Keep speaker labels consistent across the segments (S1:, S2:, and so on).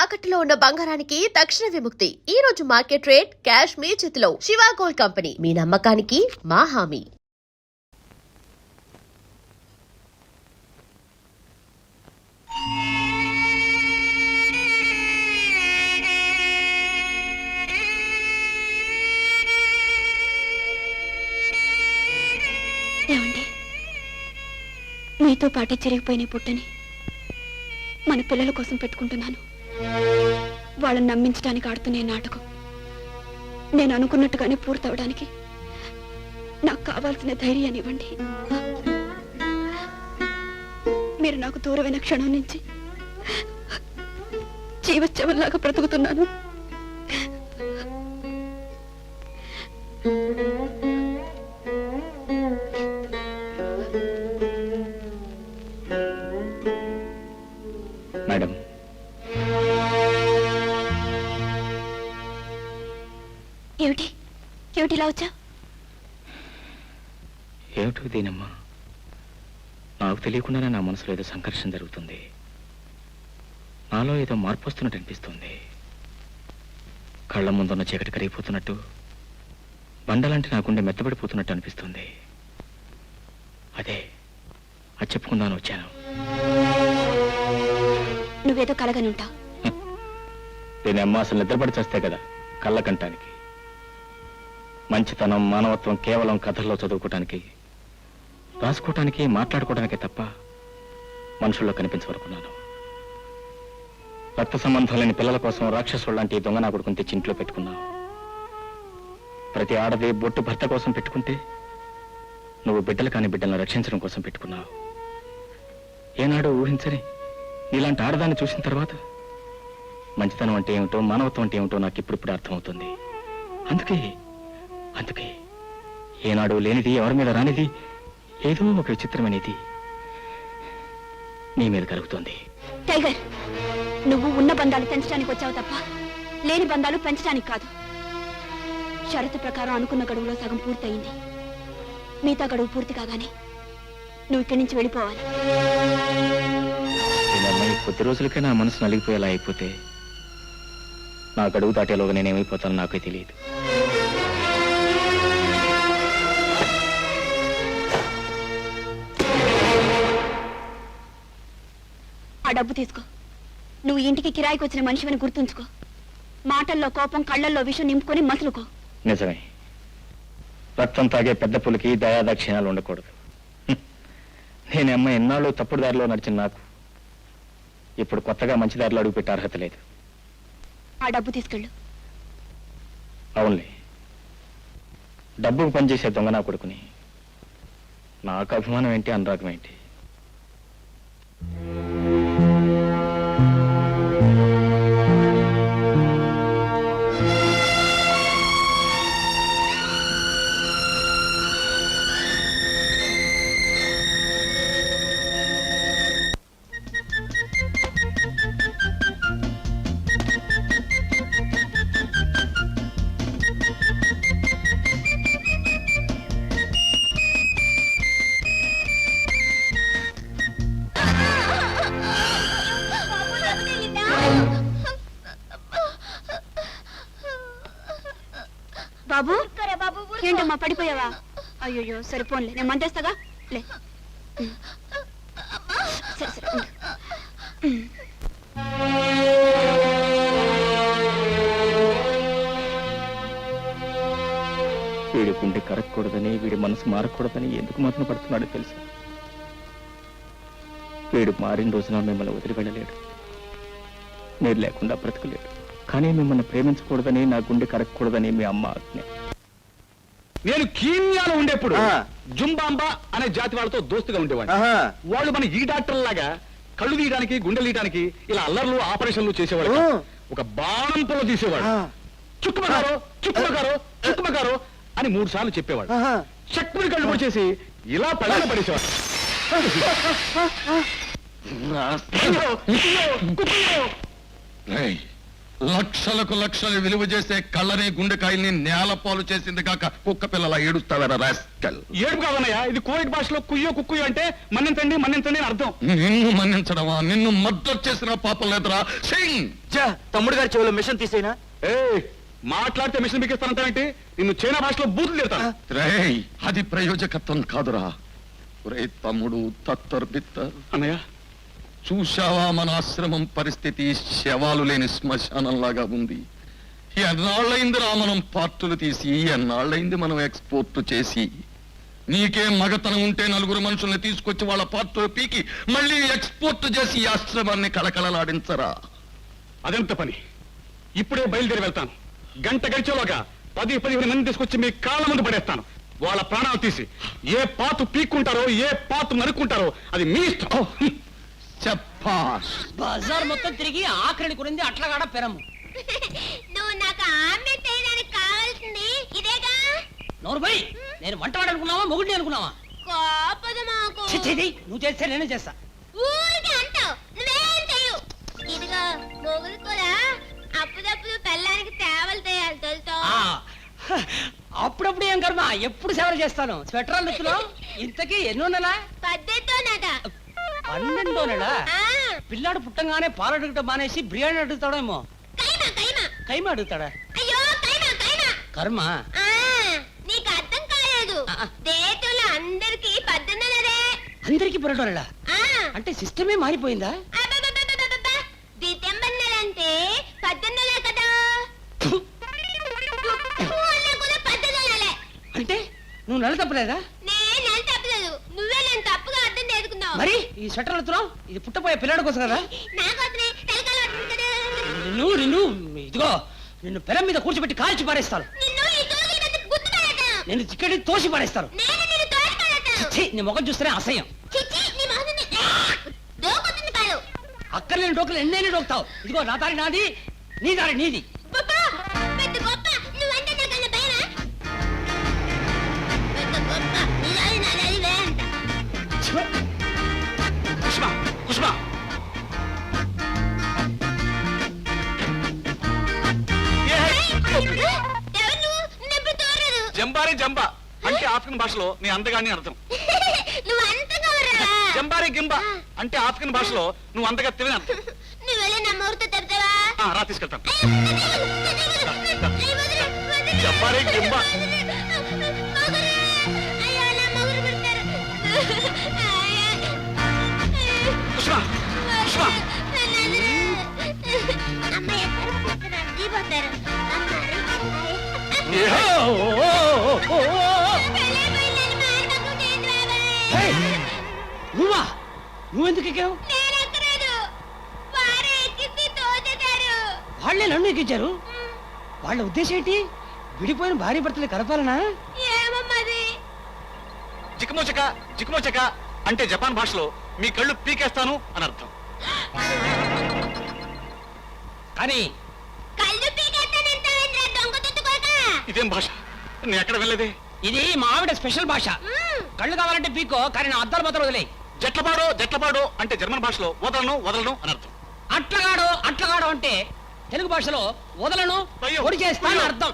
S1: తాకట్టులో ఉన్న బంగారానికి తక్షణ విముక్తి. ఈ రోజు మార్కెట్ రేట్ క్యాష్ మీ చేతిలో. శివ గోల్డ్ కంపెనీ, మీ నమ్మకానికి మా హామీ.
S2: ఏమండి, మీతో పాటే చిరిగిపోయిన పుట్టని మన పిల్లల కోసం పెట్టుకుంటున్నాను. వాళ్ళని నమ్మించడానికి ఆడుతున్న నాటకం నేను అనుకున్నట్టుగానే పూర్తవడానికి నాకు కావాల్సిన ధైర్యాన్ని ఇవ్వండి. మీరు నాకు దూరమైన క్షణం నుంచి జీవోత్సవంలాగా బ్రతుకుతున్నాను.
S3: మేడం,
S2: ఏమిటి ఏమిటి ఇలా వచ్చా?
S3: ఏమిటో దీనమ్మా, నాకు తెలియకుండానే నా మనసులో ఏదో సంఘర్షణ జరుగుతుంది. నాలో ఏదో మార్పు వస్తున్నట్టు అనిపిస్తుంది. కళ్ళ ముందున్న చీకటి కరిగిపోతున్నట్టు, బండలాంటి నా గుండె మెత్తబడిపోతున్నట్టు అనిపిస్తుంది. అదే అది చెప్పుకుందాను వచ్చాను.
S2: నువ్వేదో కలగని ఉంటావు.
S3: దీనమ్మ అసలు నిద్రపడి చేస్తే కదా కళ్ళ కంటానికి. మంచితనం, మానవత్వం కేవలం కథల్లో చదువుకోవటానికి, రాసుకోవటానికి, మాట్లాడుకోవడానికే తప్ప మనుషుల్లో కనిపించవనుకున్నాను. రక్త సంబంధం లేని పిల్లల కోసం రాక్షసుడు లాంటి దొంగ నా కొడుకుని తెచ్చి ఇంట్లో పెట్టుకున్నావు. ప్రతి ఆడది బొట్టు భర్త కోసం పెట్టుకుంటే, నువ్వు బిడ్డలు కాని బిడ్డలను రక్షించడం కోసం పెట్టుకున్నావు. ఏనాడు ఊహించని నీలాంటి ఆడదాన్ని చూసిన తర్వాత మంచితనం అంటే ఏమిటో, మానవత్వం అంటే ఏమిటో నాకు ఇప్పుడిప్పుడు అర్థమవుతుంది. అందుకే ఏనాడు లేనిది, ఎవరి మీద రానిది, ఏదో ఒక విచిత్రమైనది నీ మీద కలుగుతుంది.
S2: టైగర్, నువ్వు ఉన్న బంధాలు పెంచడానికి వచ్చావు తప్ప లేని బంధాలు పెంచడానికి కాదు. షరతు ప్రకారం అనుకున్న గడువులో సగం పూర్తయింది. మిగతా గడువు పూర్తి కాగానే నువ్వు ఇక్కడి నుంచి వెళ్ళిపోవాలి.
S3: ఈ కొద్ది రోజులకే నా మనసు నలిగిపోయేలా అయిపోతే నా గడువు దాటేలోగా నేనేమైపోతానో నాకే తెలియదు.
S2: ఆ డబ్బు తీసుకో. నువ్వు ఇంటికి కిరాయికి వచ్చిన మనిషిని గుర్తుంచుకో. మాటల్లో కోపం, కళ్ళల్లో విషం నింపుకొని మసులుకో.
S3: నిజమే, రక్తం తాగే పెద్ద పులికి దయాదాక్షిణాలు ఉండకూడదు. నేను అమ్మ ఎన్నాళ్ళు తప్పుడు దారిలో నడిచిన నాకు ఇప్పుడు కొత్తగా మంచి దారిలో అడుగుపెట్టే అర్హత లేదు.
S2: ఆ డబ్బు తీసుకెళ్ళు.
S3: అవునులే, డబ్బుకు పనిచేసే దొంగ నా కొడుకుని నాకు అభిమానం ఏంటి, అనురాగం ఏంటి?
S2: బాబు, ఏంటమ్మా పడిపోయావా? అయ్యో సరిపోన్లే, నేను మంటేస్తాగా. లే, సరే సరే ఉండు.
S3: వీడి గుండె కరగకూడదని, వీడి మనసు మారకూడదని ఎందుకు మాత్రం పడుతున్నాడో తెలుసా? వీడు మారిన రోజున మిమ్మల్ని వదిలి వెళ్ళలేడు, మీరు లేకుండా బ్రతకలేడు. కానీ మిమ్మల్ని ప్రేమించకూడదని, నా గుండె కరగకూడదని మీ అమ్మ ఆజ్ఞ.
S4: నేను కీన్యాలో ఉండేప్పుడు జుంబాంబా అనే జాతి వాళ్ళతో దోస్తుగా ఉండేవాడు. వాళ్ళు మన ఈ డాక్టర్ లాగా కళ్ళు తీయడానికి, గుండెలు తీయడానికి ఇలా అల్లర్లు, ఆపరేషన్లు చేసేవాడు. ఒక బాణం పొల తీసేవాడు. చుక్కుమగారు చుక్కుమగారు చుక్కుమగారు అని 3 సార్లు చెప్పేవాడు. చక్కుని కళ్ళు పొడిచేసి ఇలా పళ్ళని పడేసేవాడు.
S5: లక్షలకు లక్షలు విలువ చేసే కళ్ళని గుండెకాయల్ని నేలపాలు చేసింది కాక కుక్క పిల్లల ఏడుస్తావరా రాస్కల్.
S4: ఏడుపు కాదన్నయ్య, ఇది కోవిడ్ భాషలో కుయ్యో కుక్కుయో అంటే మన్నించండి మన్నించండి అని అర్థం.
S5: నిన్ను మన్నించడమా? నిన్ను మద్దతు చేసిన పాపం లేదురా సింగ్.
S6: తమ్ముడు గారి చెవిలో మిషన్ తీసేనా?
S4: మాట్లాడితే మిషన్ బిగిస్తానంటావేంటి? నిన్ను చైనా భాషలో బూతులు తిడతాను.
S5: రేయ్, అది ప్రయోజకత్వం కాదురా. రే తమ్ముడు తత్తర్ బిత్తర్,
S4: అన్నయ్య
S5: చూశావా మన ఆశ్రమం పరిస్థితి? శవాలు లేని శ్మశానంలాగా ఉంది. ఎన్నాళ్ళైందిరా మనం పార్టులు తీసి, ఎన్నాళ్ళైంది మనం ఎక్స్పోర్ట్ చేసి. నీకే మగతనం ఉంటే నలుగురు మనుషుల్ని తీసుకొచ్చి వాళ్ళ పార్టులు పీకి మళ్ళీ ఎక్స్పోర్ట్ చేసి ఈ ఆశ్రమాన్ని కళకళలాడించరా.
S4: అదెంత పని? ఇప్పుడే బయలుదేరి వెళ్తాను. గంట గడిచేలోగా 10-15 మంది తీసుకొచ్చి మీ కాళ్ళ ముందు పడేస్తాను. వాళ్ళ ప్రాణాలు తీసి ఏ పాతు పీక్కుంటారో ఏ పాతు నరుక్కుంటారో అది మీ ఇష్టం.
S5: చెప్పాష్.
S7: బజార్ మొత్తం తిరిగి ఆఖరిని కొనింది అట్లగాడ పెరము.
S2: నువ్వు నాకు ఆమ్లెట్ వేయడానికి కావాల్సింది ఇదేగా.
S7: నోరు పోయి, నేను వంటవాడు అనుకున్నావా మొగుడిని అనుకున్నావా?
S2: కోపదు మాకు.
S7: చిచ్చేది నువ్వు చేస్తే నేనే చేస్తా.
S2: ఊరికే అంటావు, నువ్వేం చెయ్యు. ఇదిగో మొగుడు కూడా అప్పుడప్పుడు పెళ్ళానికి తేవలు తేయాలి తెలుసా?
S7: ఆ, హ, అప్పుడప్పుడు ఏం కర్మ, ఎప్పుడు సేవలు చేస్తాను. స్వెటరాలు నెత్తులో ఇంతకీ ఎన్నో నెల?
S2: 18
S7: 12వ నెల. పిల్లాడు పుట్టంగానే పాలు అడగటం మానేసి బిర్యానీ అడుగుతాడేమో.
S2: కైమా కైమా.
S7: కైమ అడుగుతాడా?
S2: అయ్యో కైమా కైమా.
S7: కర్మ.
S2: నీకు అర్థం కాలేదు. దేశంలో అందరికి 18
S7: అందరికి పురటం నెల అంటే సిస్టమే మారిపోయిందా?
S2: డిసెంబర్ నెల అంటే 18 కదా.
S7: అంటే నువ్వు నెల తప్పలేదా?
S2: నేను తప్పలేదు, నువ్వే నేను తప్పుగా అర్థం చేసుకున్నావు.
S7: మరి ఈ స్వెటర్ ఎత్తున్నావు, ఇది పుట్టపోయే పిల్లాడు కోసం కదా.
S2: నాకోసమే తలకాలు పట్టుకుంది కదా.
S7: నిన్ను ఇదిగో నిన్ను పెరం మీద కూర్చోబెట్టి కాల్చి పారేస్తాను.
S2: నిన్ను ఈ తోలు మీద గుద్దు పడేస్తాను.
S7: నేను చిక్కడి తోసి పారేస్తాను.
S2: నేను నిన్ను తోసి పడేస్తాను.
S7: ఛీ, నీ ముఖం చూస్తేనే అసహ్యం.
S2: చిచ్చి నీ మొహన్ని దోకొస్తుంది పాలు.
S7: అక్కర్లేని డోకులు ఎన్నైనా డోకుతావు. ఇదిగో నా దారి నాది, నీ దారి నీది.
S2: బాబా పెద్ద గొప్ప నువ్వంటే నాకన్నా భయమా? పెద్ద గొప్ప నీలాది నాది వేంట.
S4: కుష్మా కుష్మా
S2: ఎవరు నువ్వు? నిన్నెప్పుడు తోరదు.
S4: జంబారీ జంబా అంటే ఆఫ్ఘన్ భాషలో నీ అందగాని అర్థం.
S2: నువ్వు అంతగా ఊరరా?
S4: జంబారీ గింబా అంటే ఆఫ్ఘన్ భాషలో నువ్వు అంతగా తెలియని అర్థం.
S2: నువ్వు వెళ్ళి నా ముహూర్తం తెరుతావా?
S4: రా తీసుకెళ్తాను. జంబారీ గింబా. కుష్మా కుష్మా
S7: హేయ్, నువ్వా? నువ్వెందుకు ఎక్కావు? వాళ్ళే నన్ను ఎక్కించారు. వాళ్ళ ఉద్దేశం ఏంటి? విడిపోయిన భార్య భర్తలు కలపాలనా?
S4: జిక్మోచక జిక్మోచక అంటే జపాన్ భాషలో మీ కళ్ళు పీకేస్తాను అని అర్థం.
S7: కానీ
S4: ఇదేం భాష? నేను ఎక్కడ వెళ్ళలేదే.
S7: ఇది మా ఆవిడ స్పెషల్ భాష. కళ్ళు కావాలంటే పీకో, కానీ నా అద్దాలు మాత్రం వదిలే.
S4: జట్లపాడో అంటే జర్మన్ భాషలో వదలను అని అర్థం.
S7: అట్లగాడు అంటే తెలుగు భాషలో వదలను
S4: అయ్యో.
S7: పొడి చేస్తాను అర్థం.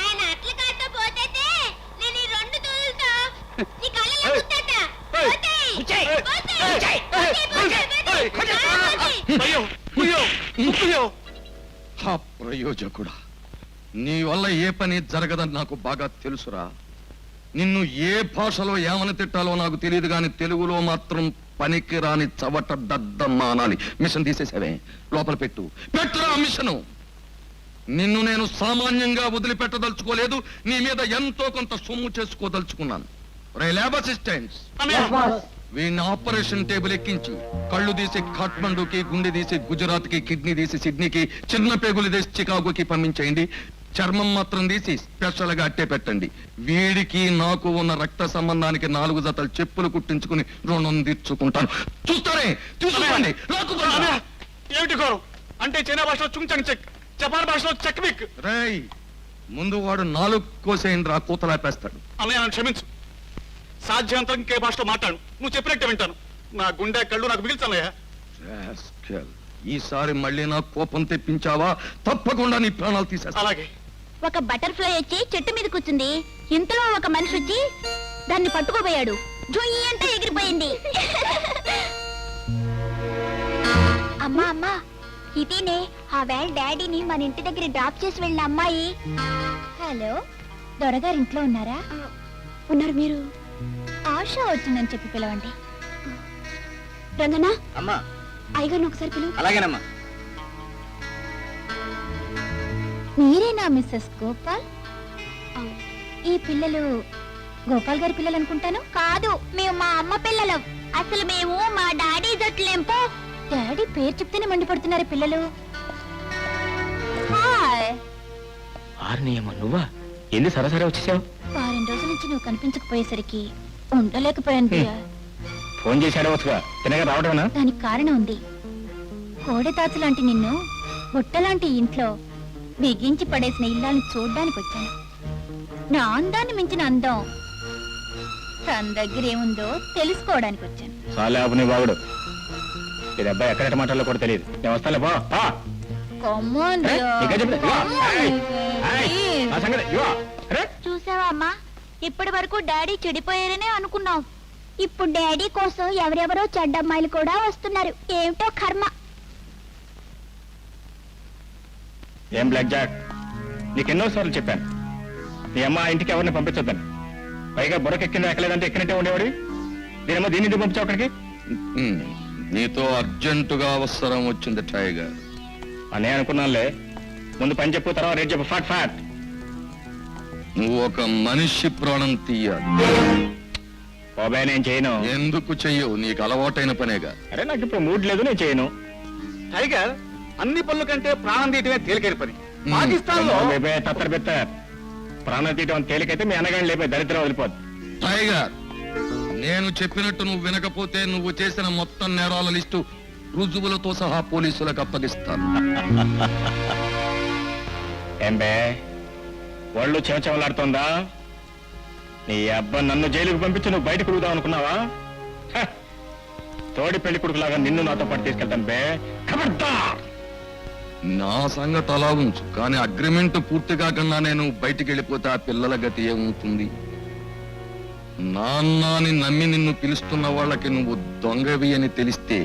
S2: ఆయన అట్ల కాస్త పోతే నేను ఈ 2 తోలుతో నీ కళ్ళలో గుద్దేస్తా. పోతాయి.
S7: కూర్చోయ్.
S2: పోతాయి.
S4: అయ్యో అయ్యో అయ్యో
S5: ప్రయోజకుడా, నీ వల్ల ఏ పని జరగదని నాకు బాగా తెలుసురా. నిన్ను ఏ భాషలో ఏమని తిట్టాలో నాకు తెలియదు, కానీ తెలుగులో మాత్రం పనికి రాని చవట దద్దమ్మ అనాలి. మిషన్ తీసేసావే, లోపల పెట్టురా మిషను. నిన్ను నేను సామాన్యంగా వదిలిపెట్టదలుచుకోలేదు. నీ మీద ఎంతో కొంత సొమ్ము చేసుకోదలుచుకున్నాను. రే ల్యాబ్ అసిస్టెంట్స్, వీడిని ఆపరేషన్ టేబుల్ ఎక్కించి కళ్ళు తీసి కాఠ్మండూకి, గుండె తీసి గుజరాత్కి, కిడ్నీ తీసి సిడ్నీకి, చిన్న పేగులు తీసి చికాగోకి పంపించేయండి. చర్మం మాత్రం తీసి స్పెషల్ గా అట్టే పెట్టండి. వీడికి నాకు ఉన్న రక్త సంబంధానికి 4 జతలు చెప్పులు కుట్టించుకుని రుణం తీర్చుకుంటాను. చూస్తారే, తీసుకోండి.
S4: ఏమిటి ఘోరం? అంటే చైనా భాషలో చుంచంగ్ చెక్, జపాన్ భాషలో చెక్ బిక్.
S5: రేయ్, ముందు వాడు 4 కోసేయండి రా, కూతలాపేస్తాడు.
S4: అన్నయ్య నన్ను క్షమించు. సాధ్యంతో ఇంకే భాషలో మాట్లాడు. నువ్వు చెప్పినట్టే వింటాను. నా గుండె కళ్ళు నాకు మిగిల్చానయ్యా.
S5: Rascal. ఈసారి మళ్ళీ నా కోపం తెప్పించావా తప్పకుండా నీ ప్రాణాలు తీసేస్తా.
S4: అలాగే.
S2: ఒక బటర్ఫ్లై వచ్చి చెట్టు మీద కూర్చుంది. ఇంతలో ఒక మనిషి వచ్చి దాన్ని పట్టుకోబోయాడు. జుయ్యి అంటే ఎగిరిపోయింది. అమ్మా అమ్మా, ఇదేనే ఆ వేళ డాడీని మన ఇంటి దగ్గర డ్రాప్ చేసి వెళ్ళిన అమ్మాయి. హలో, దొరగారు ఇంట్లో ఉన్నారా? ఉన్నారు. మీరు ఆశ వచ్చిందని చెప్పి పిలవండి. రంగనా,
S6: అమ్మా
S2: అయ్యగారిని ఒకసారి పిలువు.
S6: అలాగేనమ్మా.
S2: మీరేనా మిస్సెస్ గోపాల్? ఈ పిల్లలు గోపాల్ గారి పిల్లలు అనుకుంటాను. కాదు, మేము మా అమ్మ పిల్లలం. అసలు మేము మా డాడీ జట్లేంపో. డాడీ పేరు చెప్తేనే మండిపడుతున్నారు పిల్లలు. హాయ్.
S3: ఆర్నియమ్మ నువ్వా? ఏంది సరాసరి వచ్చేసావు?
S2: వారం రోజుల నుంచి నువ్వు కనిపించకపోయేసరికి ఉండలేకపోయాను ప్రియా.
S3: ఫోన్ చేసి అడవచ్చుగా, తినగా రావడమేనా?
S2: దానికి కారణం ఉంది. కోడెతాచు లాంటి నిన్ను బుట్టలాంటి ఇంట్లో బిగించి పడేసిన ఇల్లాలను చూడ్డానికి వచ్చాను. నా అందాన్ని మించిన అందం తన దగ్గర ఏముందో తెలుసుకోవడానికి వచ్చాను.
S3: చాలే ఆపు నీ బాగుడు. ఇది అబ్బాయి ఎక్కడ మాటల్లో కూడా తెలియదు. నేను వస్తాలే పో.
S2: Come on,
S3: A?
S2: dear.
S3: ఇంకా చెప్పలే. ఇదిగో.
S2: Come on,
S3: ఏయ్.
S2: please.
S3: ఏయ్. నా సంగతి ఇదిగో. అరే.
S2: చూసావా అమ్మా, ఇప్పటి వరకు డాడీ చెడిపోయారనే అనుకున్నాం. ఇప్పుడు డాడీ కోసం ఎవరెవరో చెడ్డమ్మాయిలు కూడా వస్తున్నారు. ఏమిటో కర్మ.
S3: ఏం బ్లాక్ జాక్, నీకెన్నోసార్లు చెప్పాను నీ అమ్మ ఆ ఇంటికి ఎవరిని పంపించొద్దని. పైగా బుర్రకెక్కింది ఎక్కలేదంటే ఎక్కినట్టే ఉండేవాడి. దీనేమో దీన్ని ఎందుకు పంపించావు అక్కడికి?
S5: నీతో అర్జెంటుగా అవసరం వచ్చింది టైగర్.
S3: అనే అనుకున్నానులే. ముందు పని చెప్పు, తర్వాత రేట్ చెప్పు. ఫాట్ ఫాట్.
S5: నువ్వు ఒక మనిషి ప్రాణం తీయాలి.
S3: బాబాయ్ నేను చేయను.
S5: ఎందుకు చెయ్యవు? నీకు అలవాటైన పనేగా.
S3: అరే నాకు ఇప్పుడు మూడ్ లేదు, నేను చేయను.
S4: టైగర్, అన్ని పనుల కంటే ప్రాణం తీయటమే తేలికైన పని. పాకిస్తాన్ లో
S3: తత్తర పెత్తారు. ప్రాణం తీయటం తేలికైతే మీ అన్నగాని లేపే దరిద్రం వదిలిపోద్ది.
S5: టైగర్, నేను చెప్పినట్టు నువ్వు వినకపోతే నువ్వు చేసిన మొత్తం నేరాల లిస్టు రుజువులతో సహా పోలీసులకు అప్పగిస్తాను.
S3: ఏంబే వాళ్ళు చెమచెమలాడుతోందా? నీ అబ్బా నన్ను జైలుకు పంపించి నువ్వు బయట కుడుగుదాం అనుకున్నావా? హ! తోడి పెళ్లి కొడుకులాగా నిన్ను నాతో పాటు తీసుకెళ్తాను బే. ఖబర్దార్.
S5: నా సంగతి అలా ఉంచు, కానీ అగ్రిమెంట్ పూర్తి కాకుండా నేను బయటికి వెళ్ళిపోతే ఆ పిల్లల గతి ఏమవుతుంది? నాన్నని నమ్మి నిన్ను పిలుస్తున్న వాళ్ళకి నువ్వు దొంగవి అని తెలిస్తే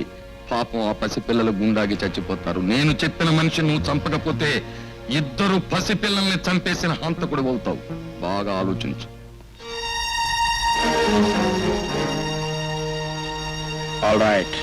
S5: పాపం ఆ పసిపిల్లలు గుండాగి చచ్చిపోతారు. నేను చెప్పిన మనిషి నువ్వు చంపకపోతే ఇద్దరు పసిపిల్లల్ని చంపేసిన హంతకుడు అవుతావు. బాగా ఆలోచించు.
S3: All right.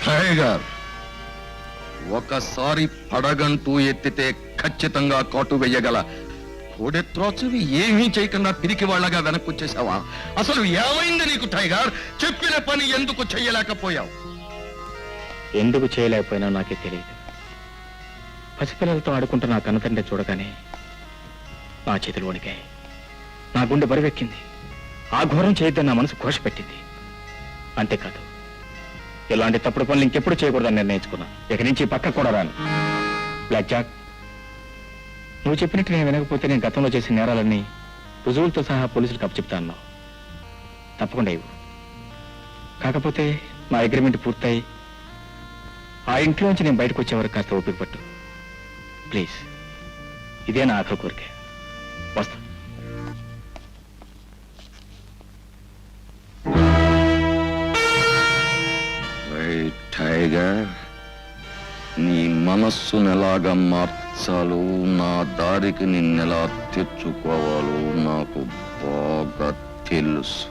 S5: టైగర్, ఒకసారి పడగంటూ ఎత్తితే ఖచ్చితంగా కాటు వెయ్యగల కోడెత్రోచవి ఏమీ చేయకుండా పిరికి వాళ్ళగా వెనక్కొచ్చేసావా? అసలు ఏమైంది నీకు టైగర్? చెప్పిన పని ఎందుకు చెయ్యలేకపోయావు?
S3: ఎందుకు చేయలేకపోయినా నాకే తెలియదు. పసిపిల్లలతో ఆడుకుంటూ నా కన్నతండ్రి చూడగానే నా చేతులు వణికాయి. నా గుండె బరువెక్కింది. ఆ ఘోరం చేయొద్దని నా మనసు ఘోష పెట్టింది. అంతేకాదు, ఇలాంటి తప్పుడు పనులు ఇంకెప్పుడు చేయకూడదని నిర్ణయించుకున్నా. ఇక నుంచి పక్కకు కూడా రాను. బ్లాక్ జాక్, నువ్వు చెప్పినట్టు నేను వినకపోతే నేను గతంలో చేసిన నేరాలన్నీ రుజువులతో సహా పోలీసులకు అప్పచెప్తా అన్నావు. తప్పకుండా ఇవ్వు. కాకపోతే నా అగ్రిమెంట్ పూర్తయి ఆ ఇంట్లోంచి నేను బయటకు వచ్చే వరకు కాస్త ఓపిక పట్టు ప్లీజ్. ఇదే నా ఆఖరి కోరిక. వస్తా.
S5: టైగర్, నీ మనస్సును ఎలాగా మార్చాలో, నా దారికి నిన్నెలా తెచ్చుకోవాలో నాకు బాగా తెలుసు.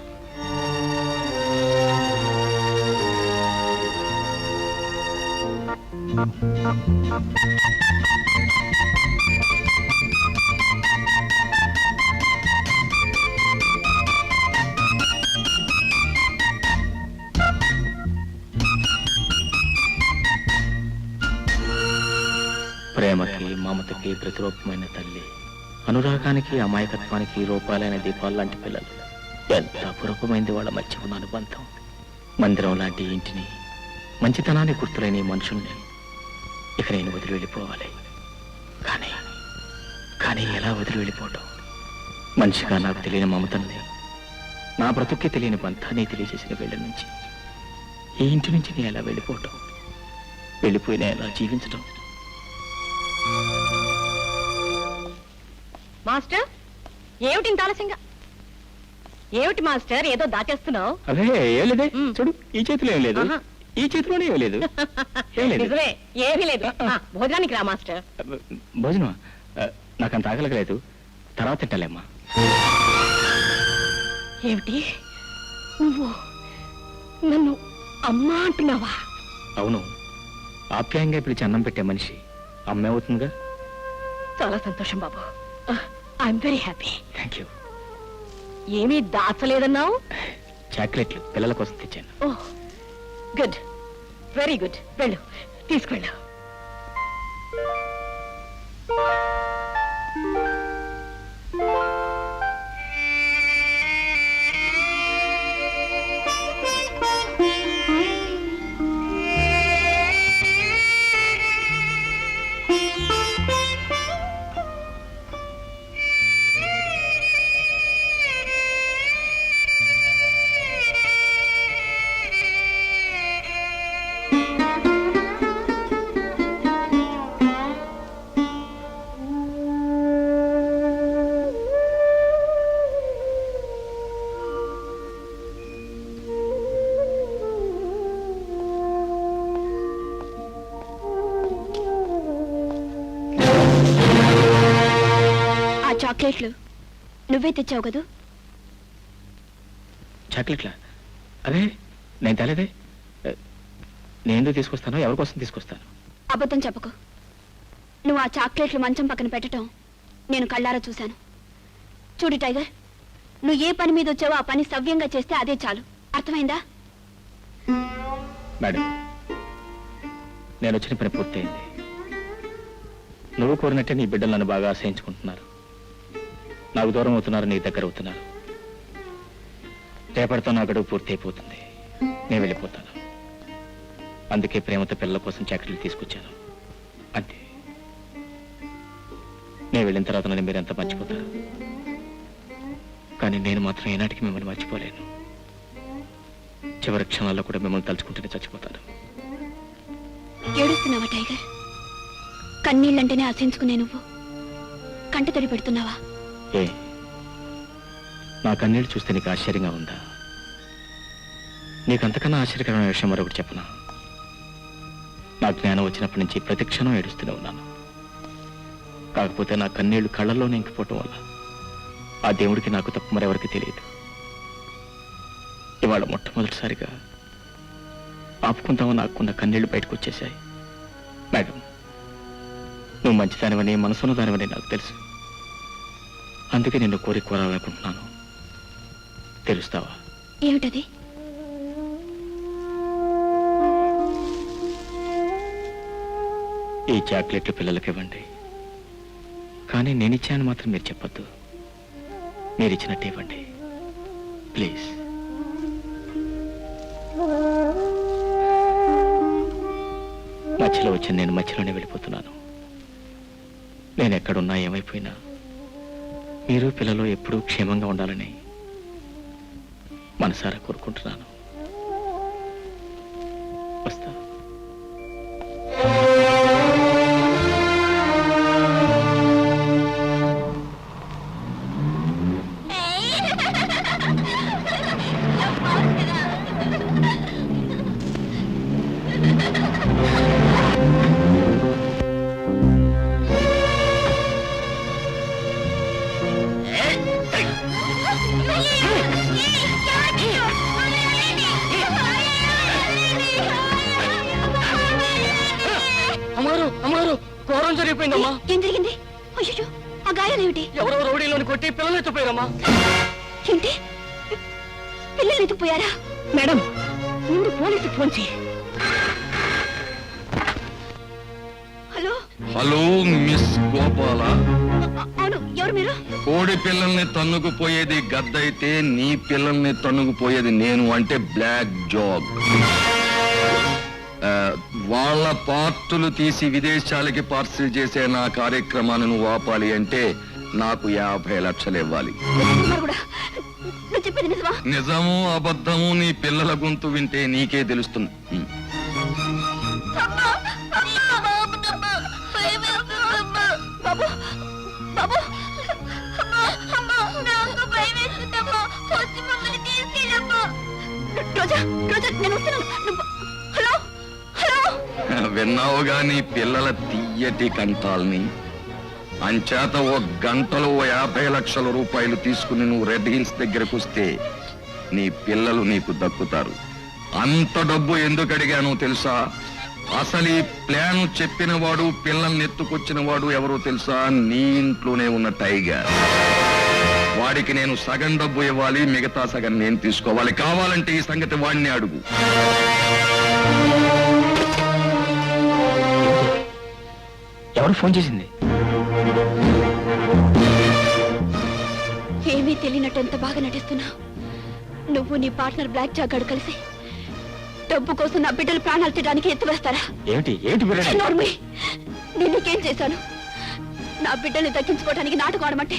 S3: ప్రేమకి ప్రతిరూపమైన తల్లి, అనురాగానికి అమాయకత్వానికి రూపాలైన దీపాలు లాంటి పిల్లలు. ఎంత అపురూపమైంది వాళ్ళ మధ్య ఉన్న అనుబంధం. మందిరం లాంటి ఇంటిని, మంచితనాన్ని గుర్తులేని మనుషుల్ని ఇక నేను వదిలి వెళ్ళిపోవాలి. కానీ కానీ ఎలా వదిలి వెళ్ళిపోవటం? మనిషిగా నాకు తెలియని మమతల్ని, నా బ్రతుక్కి తెలియని బంధాన్ని తెలియజేసిన వీళ్ళ నుంచి, ఈ ఇంటి నుంచి నేను ఎలా వెళ్ళిపోవటం? వెళ్ళిపోయినా ఎలా జీవించటం?
S2: మాస్టర్ ఏమిటి ఇంత ఆలస్యంగా? ఏమిటి మాస్టర్ ఏదో దాచేస్తున్నావు?
S3: అదే ఏం లేదే.
S2: మ్.
S3: చూడు, ఈ చేతిలో ఏం లేదు,
S2: ఆహా.
S3: ఈ చేతిలోనే ఏం లేదు. ఏం లేదు.
S2: నిజమే, ఏమీ లేదు. భోజనానికి రా మాస్టర్.
S3: భోజనం నాకంత ఆకలగలేదు, తర్వాత తింటాలేమ్మా.
S2: ఏమిటి నువ్వు నన్ను అమ్మా అంటున్నావా?
S3: అవును, ఆప్యాయంగా పిలిచి అన్నం పెట్టే మనిషి అమ్మే అవుతుందిగా.
S2: చాలా సంతోషం బాబు. I'm very happy.
S3: Thank you.
S2: ఏమీ దాచలేదన్నావు?
S3: చాక్లెట్లు పిల్లల కోసం తెచ్చాను.
S2: Oh good, very good. వెళ్ళు, తీసుకెళ్ళు. చాక్లెట్లు నువ్వే తెచ్చావు కదూ?
S3: చాక్లెట్లా? అదే నేను తేలేదే. నేను ఎందుకు తీసుకొస్తాను? ఎవరి కోసం తీసుకొస్తాను?
S2: అబద్ధం చెప్పకు. నువ్వు ఆ చాక్లెట్లు మంచం పక్కన పెట్టడం నేను కళ్ళారా చూశాను. చూడు టైగర్, నువ్వు ఏ పని మీద వచ్చావో ఆ పని సవ్యంగా చేస్తే అదే చాలు. అర్థమైందా?
S3: మేడం, నేను వచ్చిన పని పూర్తయింది. నువ్వు కోరినట్టే నీ బిడ్డలు నన్ను బాగా ఆశ్రయించుకుంటున్నారు. నాకు దూరం అవుతున్నారు, నీ దగ్గర అవుతున్నారు. రేపటితో నా గడువు పూర్తి అయిపోతుంది, నేను వెళ్ళిపోతాను. అందుకే ప్రేమతో పిల్లల కోసం చాకరీలు తీసుకొచ్చాను. అంతే. నేను వెళ్ళిన తర్వాత నన్ను మీరెంత మర్చిపోతారు, కానీ నేను మాత్రం ఏనాటికి మిమ్మల్ని మర్చిపోలేను. చివరి క్షణాల్లో కూడా మిమ్మల్ని తలుచుకుంటూనే చచ్చిపోతాను.
S2: ఏడుస్తున్నావా టైగర్? కన్నీళ్ళంటేనే ఆశించుకునే నువ్వు కంట తడి పెడుతున్నావా?
S3: ఏ, నా కన్నీళ్ళు చూస్తే నీకు ఆశ్చర్యంగా ఉందా? నీకంతకన్నా ఆశ్చర్యకరమైన విషయం మరొకటి చెప్పనా? నా జ్ఞానం వచ్చినప్పటి నుంచి ప్రతి క్షణం ఏడుస్తూనే ఉన్నాను. కాకపోతే నా కన్నీళ్లు కళ్ళల్లోనే ఇంకిపోవటం వల్ల ఆ దేవుడికి నాకు తప్ప మరెవరికి తెలియదు. ఇవాళ మొట్టమొదటిసారిగా ఆపుకుందామని నాకున్న కన్నీళ్లు బయటకు వచ్చేశాయి. మేడం, నువ్వు మంచిదానివని, మనసున్న దానివని నాకు తెలుసు. అందుకే నిన్ను కోరాలనుకుంటున్నాను. తెలుస్తావా?
S2: ఏమిటది?
S3: ఈ చాక్లెట్లు పిల్లలకి ఇవ్వండి, కానీ నేనిచ్చాను మాత్రం మీరు చెప్పొద్దు. మీరిచ్చినట్టు ఇవ్వండి ప్లీజ్. మధ్యలో వచ్చిన నేను మధ్యలోనే వెళ్ళిపోతున్నాను. నేను ఎక్కడున్నా ఏమైపోయినా మీరు పిల్లలు ఎప్పుడూ క్షేమంగా ఉండాలని మనసారా కోరుకుంటున్నాను. వస్తా.
S7: అమ్మగారు, అమ్మగారు, ఘోరం జరిగిపోయిందమ్మా.
S2: ఏం జరిగింది? అయ్యో, ఆ గాయాలేమిటి?
S7: ఎవరో రౌడీలోని కొట్టి పిల్లలు ఎత్తుపోయారమ్మా.
S2: ఏంటి? పిల్లలు ఎత్తుపోయారా? మేడం, ముందు పోలీసుకి ఫోన్ చేయి. హలో
S5: హలో మిస్ గోపాల,
S2: అవును, ఎవరు మీరు?
S5: కోడి పిల్లల్ని తన్నుకుపోయేది గద్దయితే నీ పిల్లల్ని తన్నుకుపోయేది నేను, అంటే బ్లాక్ జాగ్. వాళ్ళ పార్టులు తీసి విదేశాలకి పార్సిల్ చేసే నా కార్యక్రమాన్ని నువ్వు ఆపాలి అంటే నాకు 50 లక్షలు ఇవ్వాలి.
S2: మరి కూడా నువ్వు చెప్పేది నిజమా?
S5: నిజము అబద్ధము నీ పిల్లల గొంతు వింటే నీకే తెలుస్తుంది.
S2: బాబు, బాబు, రోజా, రోజా, నేను వస్తున్నాను. Hello, hello.
S5: విన్నావుగా నీ పిల్లల తీయటి కంఠాల్ని. అంచేత ఓ గంటలో 50 లక్షల రూపాయలు తీసుకుని నువ్వు రెడ్ హిల్స్ దగ్గరకు వస్తే నీ పిల్లలు నీకు దక్కుతారు. అంత డబ్బు ఎందుకు అడిగానో తెలుసా? అసలు ఈ ప్లాన్ చెప్పిన వాడు, పిల్లల్ని ఎత్తుకొచ్చిన వాడు ఎవరో తెలుసా? నీ ఇంట్లోనే ఉన్న టైగర్. వాడికి నేను సగం డబ్బు ఇవ్వాలి, మిగతా సగం నేను తీసుకోవాలి. కావాలంటే ఈ సంగతి వాడిని అడుగు.
S3: ఎవరు ఫోన్ చేసింది?
S2: ఏమీ తెలియనట్టు ఎంత బాగా నటిస్తున్నా. నువ్వు నీ పార్ట్నర్ బ్లాక్ జాగాడు కలిసి డబ్బు కోసం నా బిడ్డలు ప్రాణాలు తీయడానికి ఎత్తువేస్తారా?
S3: ఏమిటి ఏమిటి బిర్యానీ?
S2: నోర్మి, నేను నీకేం చేశాను? నా బిడ్డల్ని దక్కించుకోవడానికి నాటకం ఆడమంటే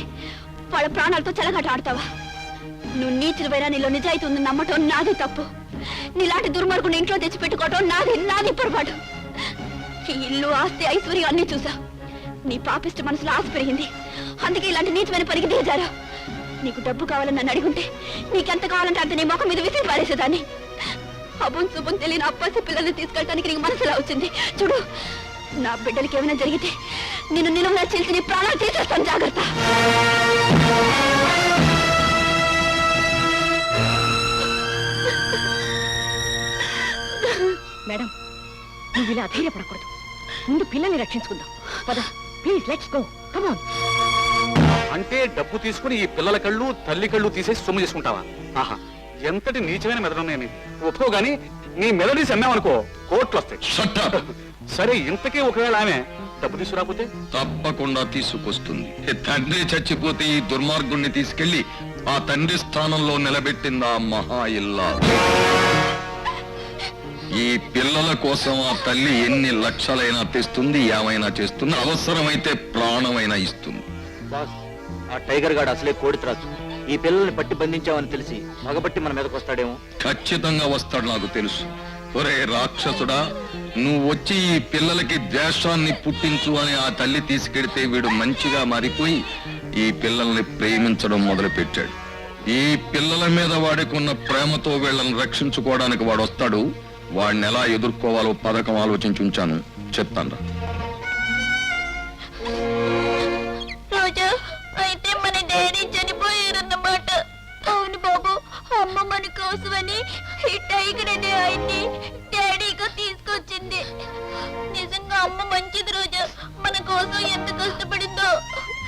S2: వాళ్ళ ప్రాణాలతో చెలగాట ఆడతావా? నువ్వు నీచులవైనా నీలో నిజాయితీ ఉందని నమ్మటం నాది తప్పు. నీలాంటి దుర్మార్గుని ఇంట్లో తెచ్చిపెట్టుకోవటం నాది పొరపాటు. ఈ ఇల్లు, ఆస్తి, ఐశ్వర్యం అన్నీ చూసా. నీ పాపిష్ట మనసులో ఆశ పెరిగింది. అందుకే ఇలాంటి నీచమైన పనికి దిగజారా. నీకు డబ్బు కావాలని నన్ను అడిగుంటే నీకెంత కావాలంటే అంత నీ ముఖం మీద విసిరి పారేసేదాన్ని. అబున్ శుభం తెలియని అప్పాసి పిల్లల్ని తీసుకెళ్ళడానికి నీకు మనసులా వచ్చింది. చూడు, నా బిడ్డలకి ఏమైనా జరిగితే నిన్ను నిలువునా చీల్చి నీ ప్రాణాలు తీసేస్తాను. జాగ్రత్త.
S8: మేడం, నువ్వు ఇలా అధైర్యపడకూడదు. ముందు పిల్లల్ని రక్షించుకుందాం. పద, please, let's go. Come on.
S4: అంటే డబ్బు తీసుకుని ఈ పిల్లల కళ్ళు, తల్లి కళ్ళు తీసేసి సొమ్ము చేసుకుంటావా? ఆహా, ఎంతటి నీచమైన మెదడున్నాయని ఒప్పుకో. గాని నీ మెదడీసి అమ్మావనుకో కోట్లు వస్తాయి.
S5: Shut up.
S4: సరే, ఇంతకీ ఒకవేళ ఆమె డబ్బు తీసుకురాకపోతే?
S5: తప్పకుండా తీసుకొస్తుంది. తండ్రి చచ్చిపోతే ఈ దుర్మార్గుణ్ణి తీసుకెళ్లి ఆ తండ్రి స్థానంలో నిలబెట్టింది ఆ మహా ఇల్లా. ఈ పిల్లల కోసం ఆ తల్లి ఎన్ని లక్షలైనా తెస్తుంది, ఏమైనా చేస్తుంది, అవసరమైతే ప్రాణమైనా ఇస్తుంది.
S6: బాస్, ఆ టైగర్ గాడు అసలే కోడిత్రాసు. ఈ పిల్లల్ని పట్టి బంధించామని తెలిసి మగబట్టి మన మీదకి వస్తాడేమో.
S5: ఖచ్చితంగా వస్తాడు, నాకు తెలుసు. ఒరే రాక్షసుడా, నువ్వు వచ్చి ఈ పిల్లలకి ద్వేషాన్ని పుట్టించు అని ఆ తల్లి తీసుకెడితే వీడు మంచిగా మారిపోయి ఈ పిల్లల్ని ప్రేమించడం మొదలు పెట్టాడు. ఈ పిల్లల మీద వాడికి ఉన్న ప్రేమతో వీళ్ళని రక్షించుకోవడానికి వాడు వస్తాడు. వాడిని ఎలా ఎదుర్కోవాలో పథకం ఆలోచించి ఉంచాను, చెప్తాను.
S2: రోజా, అయితే మన డాడీ చనిపోయారన్నమాట. అవును బాబు, అమ్మ మన కోసమని ఈ టైగర్ అనే ఆయన్ని డాడీగా తీసుకొచ్చింది. నిజంగా అమ్మ మంచిది రోజా, మన కోసం ఎంత కష్టపడిందో.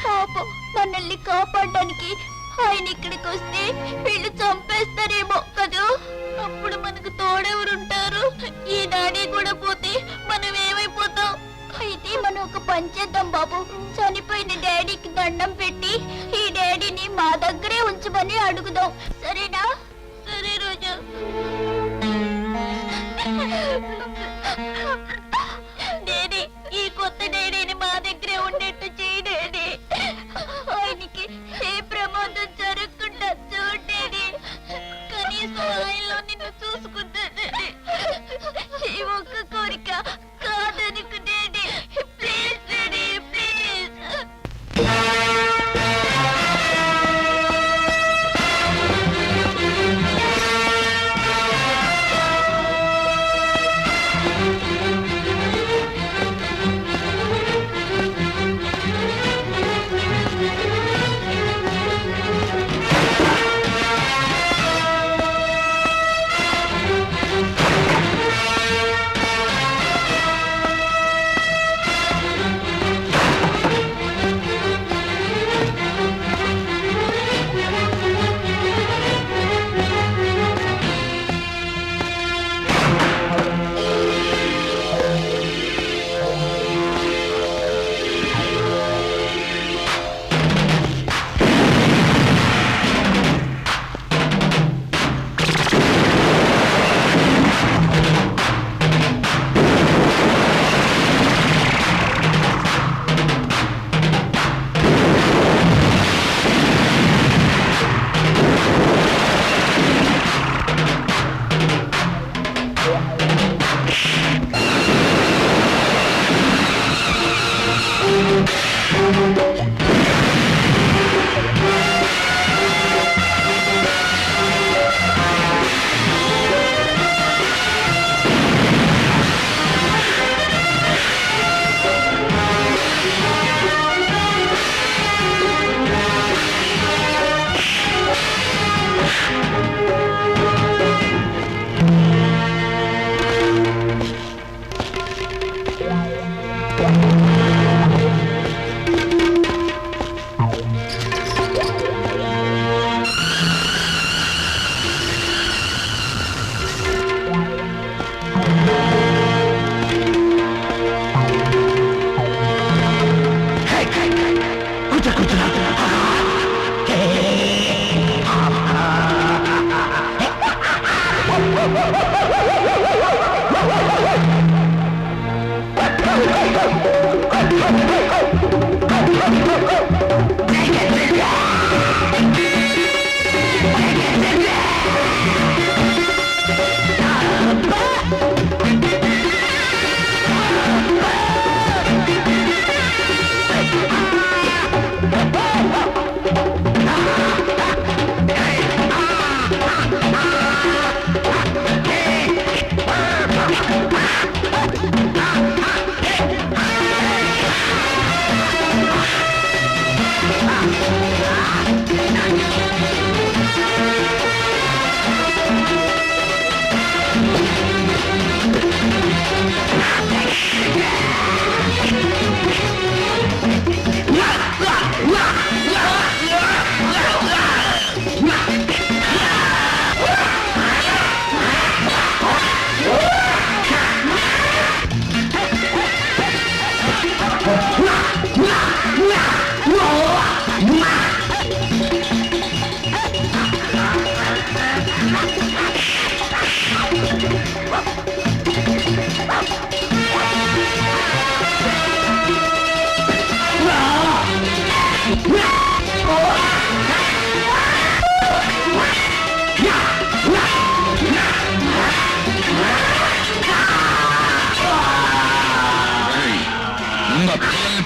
S2: పాపం మనల్ని కాపాడడానికి ఆయన ఇక్కడికి వస్తే వీళ్ళు చంపేస్తారేమో కదూ. అప్పుడు మనకు తోడెవరుంటారు? ఈ డాడీ కూడా పోతే మనం ఏమైపోతాం? అయితే మనం ఒక పని చేద్దాం బాబు. చనిపోయిన డాడీకి దండం పెట్టి ఈ డాడీని మా దగ్గరే ఉంచమని అడుగుదాం. సరేనా? సరే రోజు. డాడీ, ఈ కొత్త డాడీని మా దగ్గరే ఉండేట్టు చేయి డాడీ. ఆయనకి ఏ ప్రమాదం జరగకుండా చూడండి. కనీసం ఆయనలో నిన్ను చూసుకుంటా డాడీ. ఈ ఒక్క కోరిక కాదనుకు డాడీ. Please daddy, please.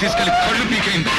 S5: తీసుకెళ్లి కళ్ళు పీకేయండి.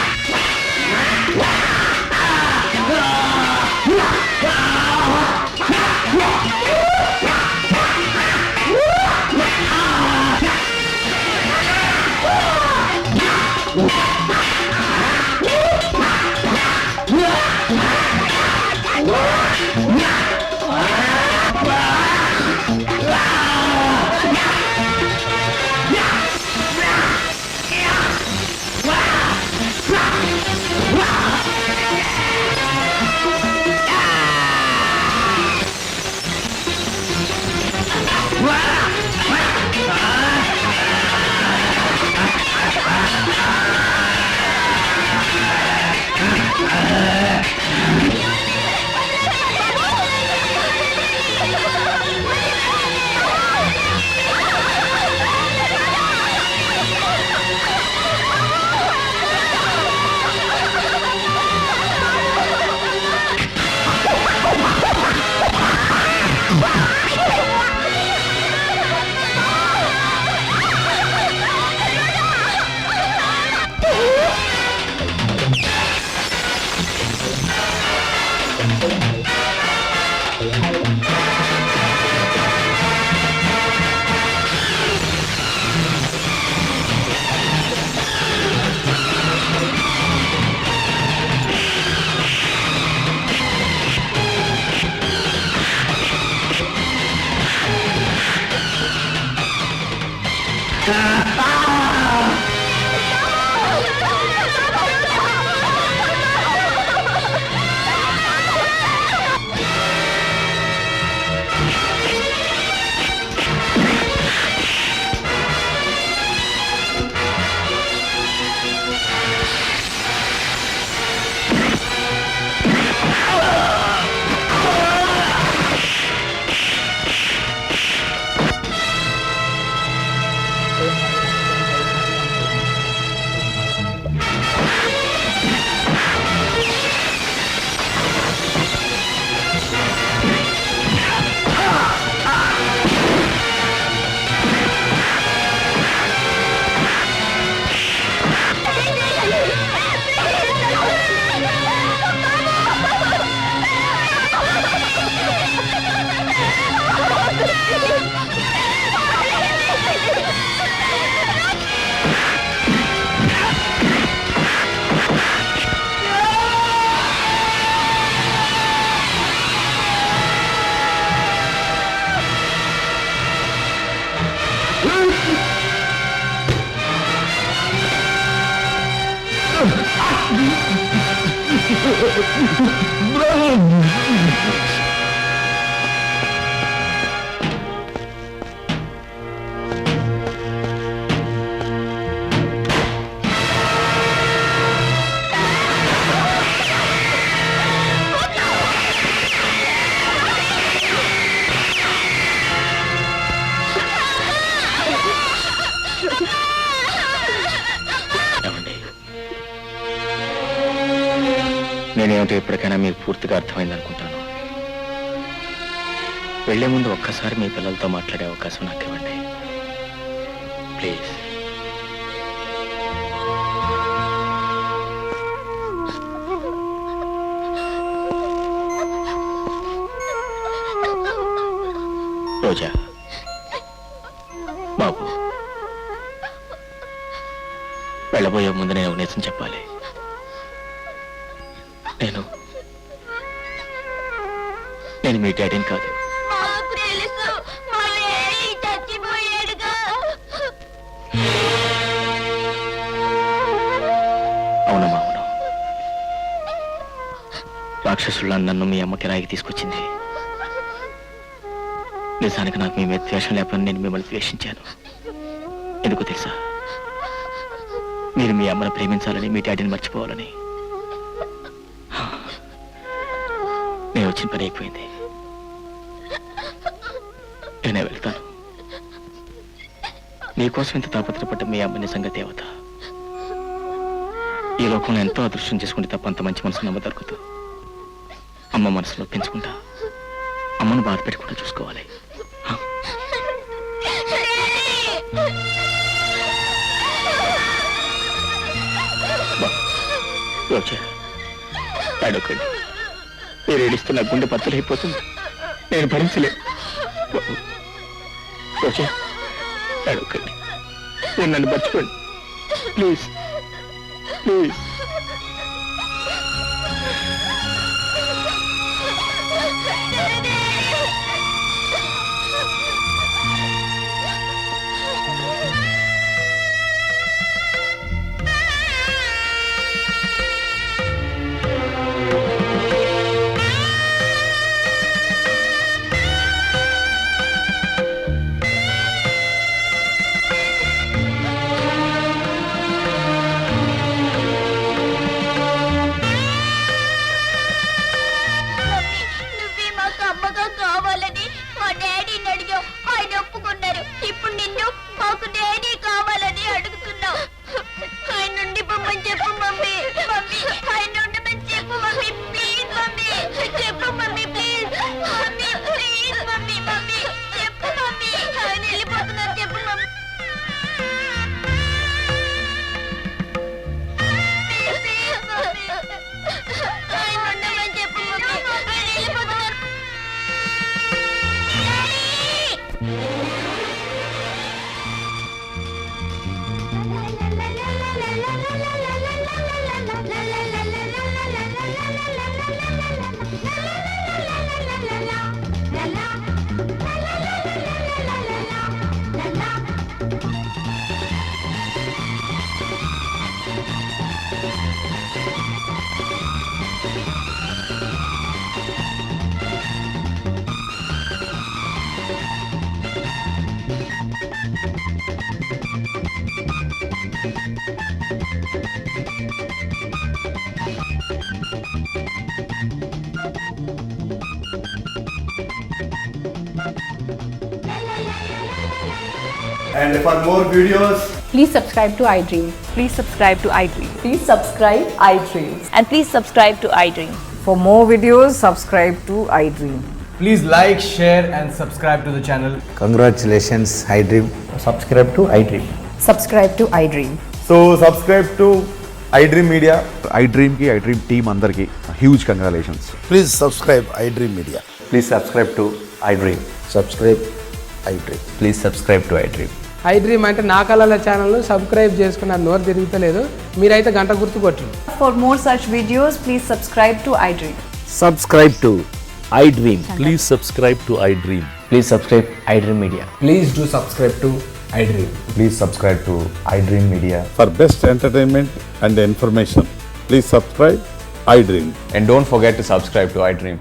S3: నేనేమిటో ఇప్పటికైనా మీకు పూర్తిగా అర్థమైంది అనుకుంటాను. వెళ్లే ముందు ఒక్కసారి మీ పిల్లలతో మాట్లాడే అవకాశం నాకు ఇవ్వండి ప్లీజ్. రోజా, బాబు, వెళ్ళబోయే ముందు నేను నిజం చెప్పాలి. నేను మీ డాడీని కాదు. అవునమ్మా, అవును. రాక్షసుల నన్ను మీ అమ్మకి రాయికి తీసుకొచ్చింది. నిజానికి నాకు మీ మీద ద్వేషం లేకపోతే నేను మిమ్మల్ని ద్వేషించాను. ఎందుకు తెలుసా? మీరు మీ అమ్మను ప్రేమించాలని, మీ డాడీని మర్చిపోవాలని. నేను వచ్చిన పని అయిపోయింది. నేనే వెళ్తాను. నీకోసం ఇంత తాపత్రపడ్డ మీ అమ్మ నిజంగా దేవత. ఈ లోకంలో ఎంతో అదృష్టం చేసుకుంటే తప్ప అంత మంచి మనసు నమ్మ దొరకదు. అమ్మ మనసులో పెంచుకుంటా, అమ్మను బాధ పెట్టకుండా చూసుకోవాలి. రోజా అడగండి. మీరు ఏడిస్తే నా గుండె బద్దలైపోతుంది. నేను భరించలేదు. రోజా అడగండి. మీరు నన్ను మర్చిపోండి ప్లీజ్ ప్లీజ్.
S2: నువ్వే మాకు అమ్మగా కావాలని మా డాడీని అడిగావు. ఆయన ఒప్పుకున్నారు. ఇప్పుడు నిన్ను మాకు డాడీ కావాలని అడుగుతున్నావు. ఆయన నుండి పొమ్మని చెప్పు మమ్మీ. మమ్మీ ఆయన ఉండమని చెప్పు మమ్మీ. ప్లీజ్ మమ్మీ చెప్పు mummy. Please mummy. Please mummy. Mummy చెప్పు మమ్మీ. ఆయన వెళ్ళిపోతున్నారు చెప్పు మమ్మీ. ఆయన ఉండమని చెప్పు మమ్మీ. ఆయన వెళ్ళిపోతున్నారు.
S9: And for more videos,
S8: Please subscribe to iDream. Please subscribe to iDream. Please subscribe iDream.
S2: And please subscribe to iDream.
S8: For more videos, subscribe to iDream.
S9: please like, share, and subscribe to the channel.
S10: Congratulations, iDream.
S3: Subscribe to iDream.
S8: Subscribe to iDream.
S9: So subscribe to iDream Media.
S11: iDream की iDream team अंदर की huge congratulations.
S10: Please subscribe iDream Media.
S3: Please subscribe to iDream.
S10: Subscribe iDream.
S3: Please subscribe to iDream.
S7: iDream అంటే నా కళల channel subscribe చేసుకున్నారు. నోరు తిరుగుతలేదు. మీరైతే గంట గుర్తు కొట్టండి.
S8: For more such videos, please subscribe to iDream.
S3: Subscribe to iDream.
S11: Please subscribe to iDream.
S3: Please subscribe iDream media.
S9: Please do subscribe to iDream.
S11: Please subscribe to iDream Media.
S10: For best entertainment and information, please subscribe iDream.
S3: And don't forget to subscribe to iDream.